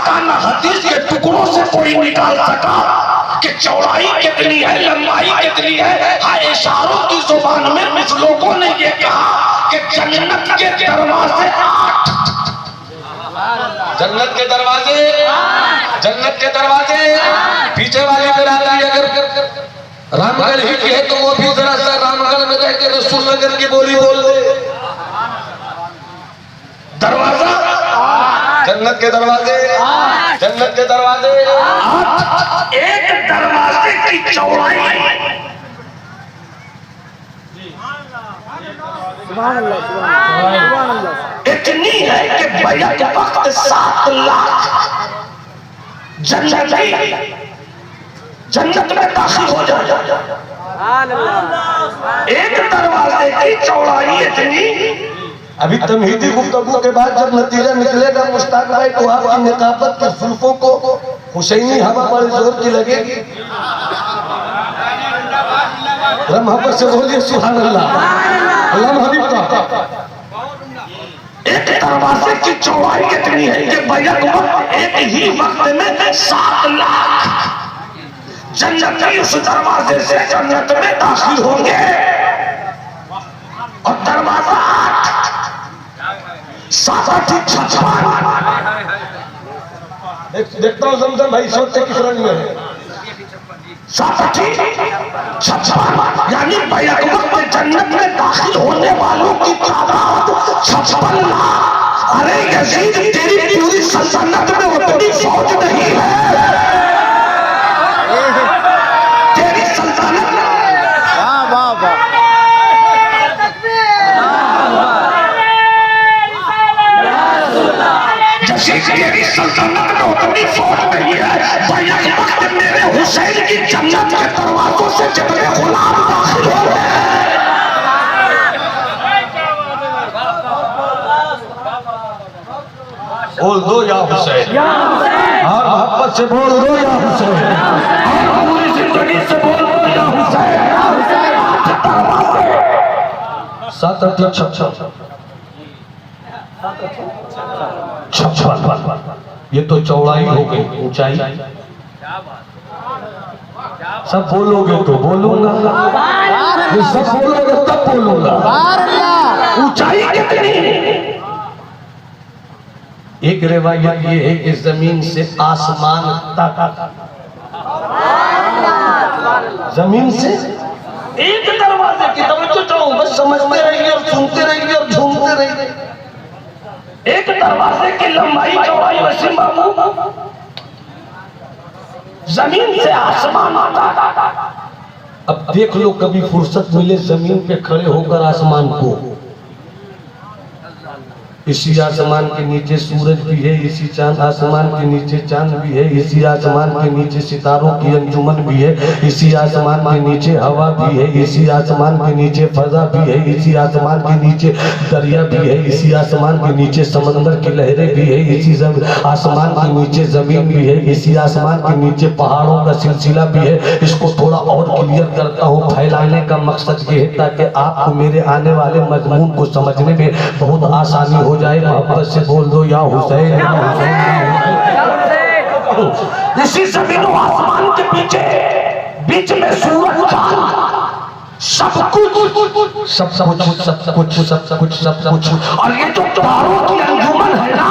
का न हदीस के टुकड़ों से कोई निकाल सका कि चौड़ाई कितनी है, लंबाई कितनी है। हाँ, इशारों की जुबान में कुछ लोगों ने ये कहा कि जन्नत के दरवाजे 8, जन्नत के दरवाजे, जन्नत के दरवाजे। पीछे वाली बिरादरी अगर रामगढ़ ही की है तो वो भी जरा सा रामगढ़ में रह के रसूल नगर की बोली बोल दे। दरवाजा जन्नत के दरवाजे, जन्नत के दरवाजे 8। एक दरवाजे की चौड़ाई इतनी है कि बैक वक्त 7 लाख जन्नत में दाखिल हो जाए। एक दरवाजे की चौड़ाई इतनी। अभी तमहीदी गुफ्तगू के बाद जब नतीजा निकलेगा मुश्ताक भाई तो आपकी निकाबत के जुल्फों को हुसैनी हवा बड़े जोर की लगेगी। मोहब्बत से बोलिए सुभान अल्लाह। अल्लाह हबीब का एक दरवाजे की चौड़ाई कितनी है कि बैक वक्त एक ही वक्त में 7 लाख जन्नती उस दरवाजे से जन्नत में दाखिल होंगे। और दरवाजा 8, 7 56। देखता हूँ जमजम भाई सोचते किस रंग में है। 7 56 यानी बैक वक्त में जन्नत में दाखिल होने वालों की तादाद 56 लाख। अरे यजीद, तेरी पूरी सल्तनत में उतनी फौज नहीं है। तेरी सल्तनत जैसे तेरी सल्तनत में उतनी फौज नहीं है। बैक वक्त मेरे हुसैन की जन्नत के दरवाजों से जितने गुलाम दाखिल हो गए। बोल दो या हुसैन, और मोहब्बत से बोल दो या हुसैन, और पूरी जिंदगी से बोल दो या हुसैन। 7 8 56। ये तो चौड़ाई हो गई, ऊंचाई सब बोलोगे तो बोलूंगा, ये सब बोलोगे तब बोलूंगा। ऊंचाई कितनी? एक रिवायत ये है कि जमीन से आसमान तक, जमीन से एक दरवाजे की तवज्जो चाहूं, बस समझते रहिए और सुनते रहिए और झूमते रहिए। एक दरवाजे की लंबाई चौड़ाई वैसे मामू जमीन से आसमान आता। अब देख लो कभी फुर्सत मिले जमीन पे खड़े होकर आसमान को। इसी आसमान के नीचे सूरज भी है, इसी चांद आसमान के नीचे चांद भी है, इसी आसमान के नीचे सितारों की अंजुमन भी है, इसी आसमान के नीचे हवा भी है, इसी आसमान के नीचे फजा भी है, इसी आसमान के नीचे दरिया भी है, इसी आसमान के नीचे समंदर की लहरें भी है, इसी आसमान के नीचे जमीन भी है, इसी आसमान के नीचे पहाड़ों का सिलसिला भी है। इसको थोड़ा और क्लियर करता हूँ, फैलाने का मकसद ये है ताकि आपको मेरे आने वाले मजमून को समझने में बहुत आसानी हो जाए। मोहब्बत से बोल दो या हुसैन। इसी जमीन और आसमान के पीछे बीच में सूरज चांद सब कुछ सब कुछ और ये जो तारों की अंजुमन है ना,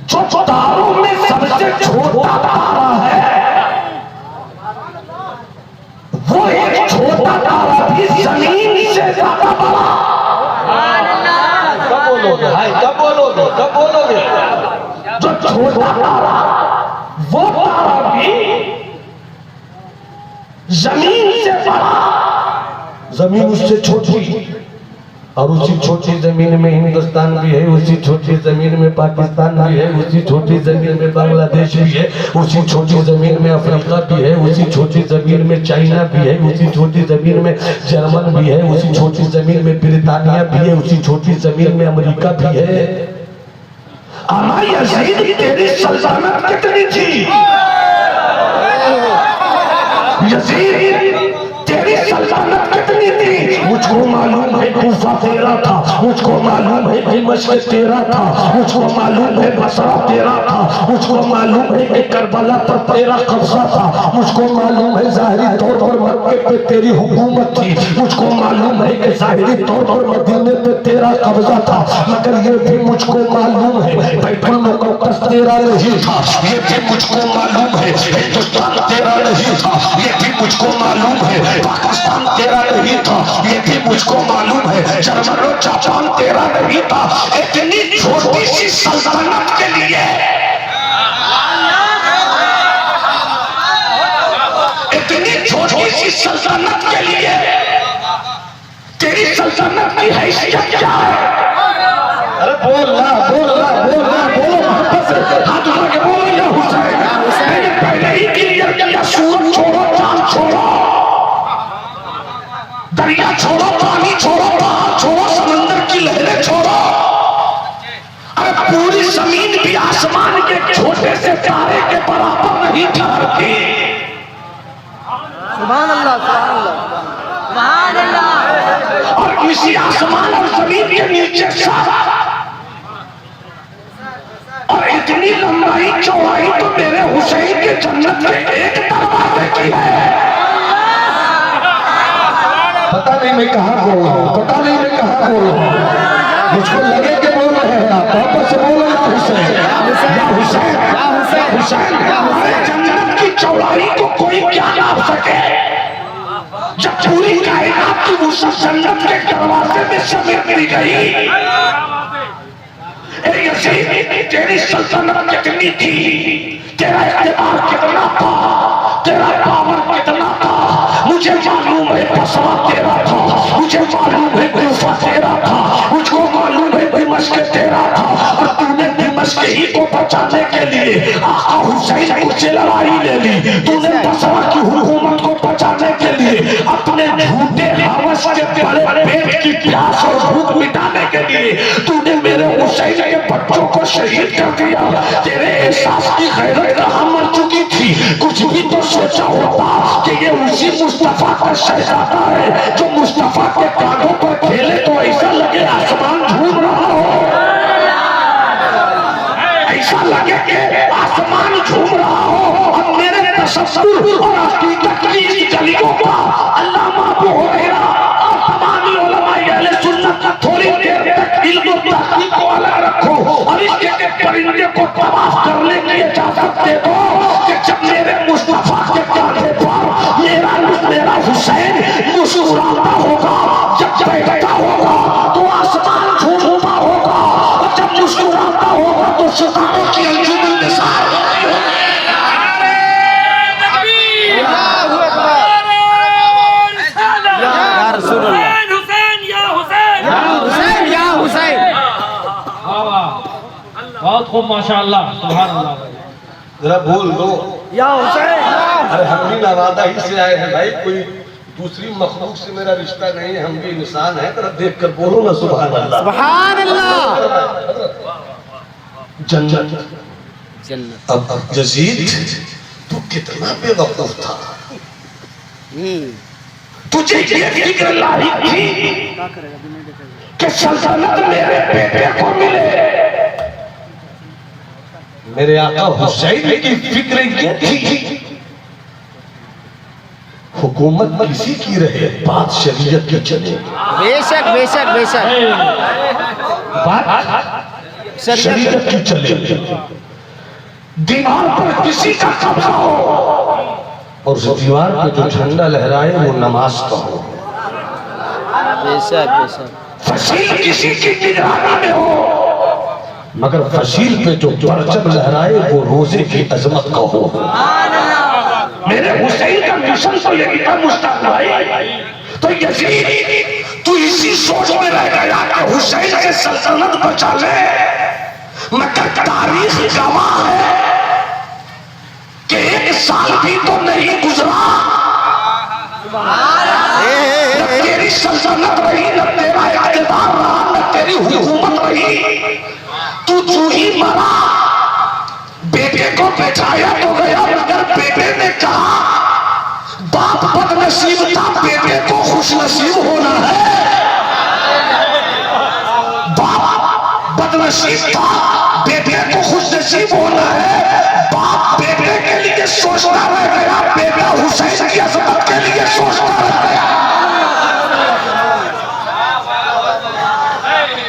जो तारों में सबसे छोटा तारा है वो एक छोटा तारा भी जमीन से ज्यादा बड़ा। कब बोलोगे जो छोटा तारा वो तारा भी जमीन से बड़ा, जमीन उससे छोटी, और उसी छोटी जमीन में हिंदुस्तान भी है, उसी छोटी जमीन में पाकिस्तान भी है, उसी छोटी जमीन में बांग्लादेश भी है, उसी छोटी जमीन में अफ्रीका भी है, उसी छोटी जमीन में चाइना भी है, उसी छोटी जमीन में जर्मन भी है, उसी छोटी जमीन में ब्रिटानिया भी है, उसी छोटी जमीन में अमेरिका भी है। अमा यजीद तेरी सल्तनत कितनी थी? यजीद तेरी सल्तनत कितनी थी मुझको मालूम है, कूफा तेरा था, मुझको मालूम है दिमश्क तेरा था, मुझको मालूम है बसरा तेरा था, मुझको मालूम है कि करबला पर तेरा कब्जा था, मुझको मालूम है ज़ाहिरी तौर पर मक्के पे तेरी हुकूमत थी, मुझको मालूम है कि ज़ाहिरी तौर पर मदीने पे तेरा कब्जा था, मगर ये भी मुझको मालूम है बैतुल मुक़द्दस तेरा नहीं था, ये भी मुझको मालूम है हिंदुस्तान तेरा नहीं था, ये भी मुझको मालूम है पाकिस्तान तेरा नहीं था, ये भी मुझको मालूम है जर्मन और जापान तेरा नहीं था। इतनी छोटी सी सल्तनत के लिए, इतनी छोटी सी सल्तनत के लिए तेरी सल्तनत की हैसियत क्या है? अरे बोलना बोलना बोलना बोलो मोहब्बत से, हाथ उठा के बोलो या हुसैन। मैंने पहले ही क्लियर किया, सूरज छोड़ो, चांद छोड़ो, दरिया छोड़ो, पानी छोड़ो, पहाड़ छोड़ो, समंदर की लहरें छोड़ो, अरे पूरी जमीन भी आसमान के छोटे से तारे के बराबर नहीं ठहरती। सुभान अल्लाह, सुभान अल्लाह, सुभान अल्लाह। और इसी आसमान और जमीन के नीचे सारा और इतनी लंबाई चौड़ाई तो मेरे हुसैन के जन्नत में एक दरवाजे की है। पता नहीं मैं कहाँ बोल रहा हूँ, पता नहीं मैं कहाँ बोल रहा हूँ, मुझको लगे कि बोल रहे हैं आप, वापस से बोलो या हुसैन, या हुसैन, या हुसैन। हमारे जन्नत की चौड़ाई को कोई क्या नाप सके जब पूरी कायनात की उस जन्नत के दरवाजे में समेट दी गई। तेरी सल्तनत कितनी थी, तेरा इख्तियार कितना था, तेरा पावर कितना था, मुझे मालूम है बसरा तेरा था, मुझे मालूम है कूफा तेरा था, मुझको मालूम है दिमश्क तेरा था, और तूने दिमश्क ही को बचाने के लिए आका हुसैन से लड़ाई ले ली, तूने बसरा की हुकूमत को बचाने के लिए अपने झूठे हवस के बड़े पेट की प्यास और भूख मिटाने के लिए तूने मेरे हुसैन के बच्चों को शहीद कर दिया। तेरे एहसास की गैरत कहाँ मर चुकी थी? कुछ भी तो सोचा होता कि ये उसी मुस्तफा का शहजादा है जो मुस्तफा के कांधों पर खेले तो ऐसा लगे आसमान झूम रहा हो, ऐसा लगे कि आसमान झूम रहा हो। और मेरे तसव्वुर और हकीकत की इस गलियों का अल्लामा अबू हुरैरा और तमामी उलमाए अहले सुन्नत का थोड़ी देर तक इल्म और तहकीक को अलग रखो और इसके परिंदे को तबाह करने की इजाजत दे दो कि जब मेरे मुस्तफा के कांधे पर मेरा हुसैन मुस्कुराता होगा, जब बैठता होगा तो आसमान झूमता होगा, और जब मुस्कुराता होगा तो सितारों की अंजुमन निसार होती होगी। या रसूल अल्लाह, बहुत खूब माशाअल्लाह, सुभान अल्लाह। जरा बोल दो या हुसैन। अरे हम भी नवादा ही से आए हैं भाई, कोई दूसरी मखलूक से मेरा रिश्ता नहीं है, हम भी इंसान हैं। जरा देख कर बोलो ना सुभान अल्लाह, सुभान अल्लाह। जन्नत। जन्नत। अब यजीद तू कितना बेवकूफ था, तुझे ये फिक्र लाई थी कि सल्तनत मेरे बेटे को मिले। मेरे आका हुसैन की फिक्र ये थी हुकूमत किसी की रहे, बात शरीयत की चले, बेशक बेशक बेशक बात शरीयत की चले, दीवार पर किसी का कब्जा हो और उस दीवार पे जो झंडा लहराए वो नमाज का हो, बेशक बेशक फसील किसी की निगरानी में हो, मगर फसील पे जो परचम लहराए वो रोजे की अजमत का हो। मेरे हुसैन का मिशन तो यही था मुश्ताक भाई। तो यजीद तू इसी सोच में रह गया कि हुसैन से सल्तनत बचा ले, मगर तारीख गवाह है कि एक साल भी तो नहीं गुजरा, न तेरी सल्तनत रही, न तेरा इख्तियार रहा, न तेरी हुकूमत रही, तू चूही मरा। बेटे को बैठाया तो गया, मगर बेटे ने कहा बाप बदनसीब था, बेटे खुशनसीब होना है। बाप बदनसीब था, बेटे को खुशनसीब होना है। बाप बेटे के लिए सोचता रह गया, बेटा हुसैन की अजमत के लिए सोचता रह गया।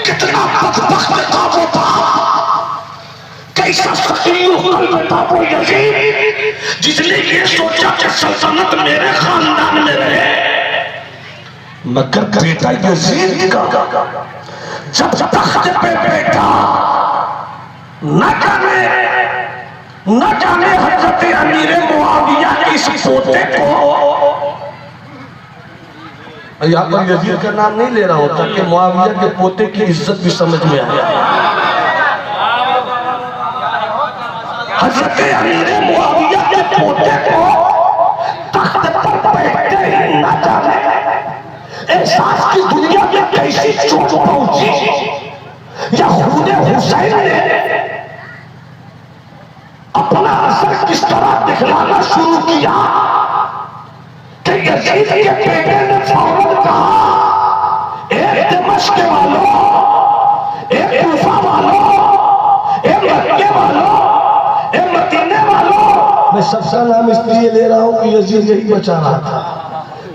कितना बदबख्त था वो बाप, कैसा सकील कल्ब था वो यजीद, जिसने ये सोचा कि सल्तनत मेरे खानदान में रहे। मगर बेटा यजीद का जब तख्त पे बैठा, न जाने हजरत अमीर मुआविया के इस पोते को, यहाँ पर यजीद का नाम नहीं ले रहा हूँ ताकि मुआविया के पोते की इज्जत भी समझ में आए। हजरत अमीर मुआविया के पोते को तख्त पर बैठते ही न जाने एहसास की दुनिया में कैसी चोट पहुंची, या खुद हुसैन ने अपना असर किस तरह दिखलाना शुरू किया कि यजीद के बेटे ने फौरन कहा, एक दमिश्क वालों, एक कूफा वालों, एक मक्के वालों, एक मदीने वालों। मैं सबका नाम इसलिए ले रहा हूँ कि यजीद यही बचा रहा था,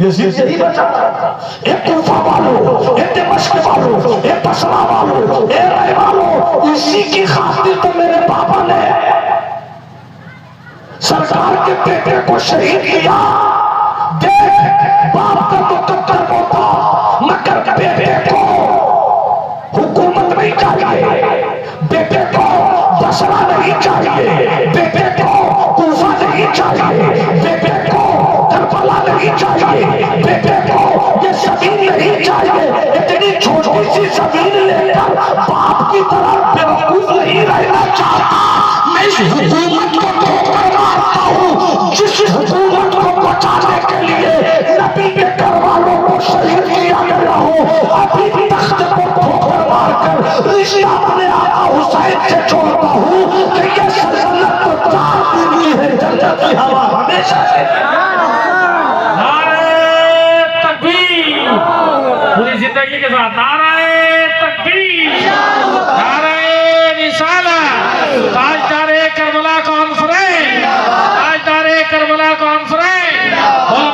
यजीद यही बचा रहा था। एक कूफा वालों, एक दमिश्क वालों, एक बसरा वालों, एक राय वालों, इसी की खातिर तो मेरे पापा ने सरकार के बेटे को शहीद किया। देख, बाप का मुकद्दर होता, मगर बेटे को हुकूमत नहीं चाहिए, बेटे को बसरा नहीं चाहिए, बेटे को कूफा नहीं चाहिए, बेटे को करबला नहीं चाहिए, बेटे को ये जमीन नहीं चाहिए। इतनी छोटी सी जमीन लेकर बाप की तरह बेवकूफ नहीं रहना चाहता। मैं इस हुकूमत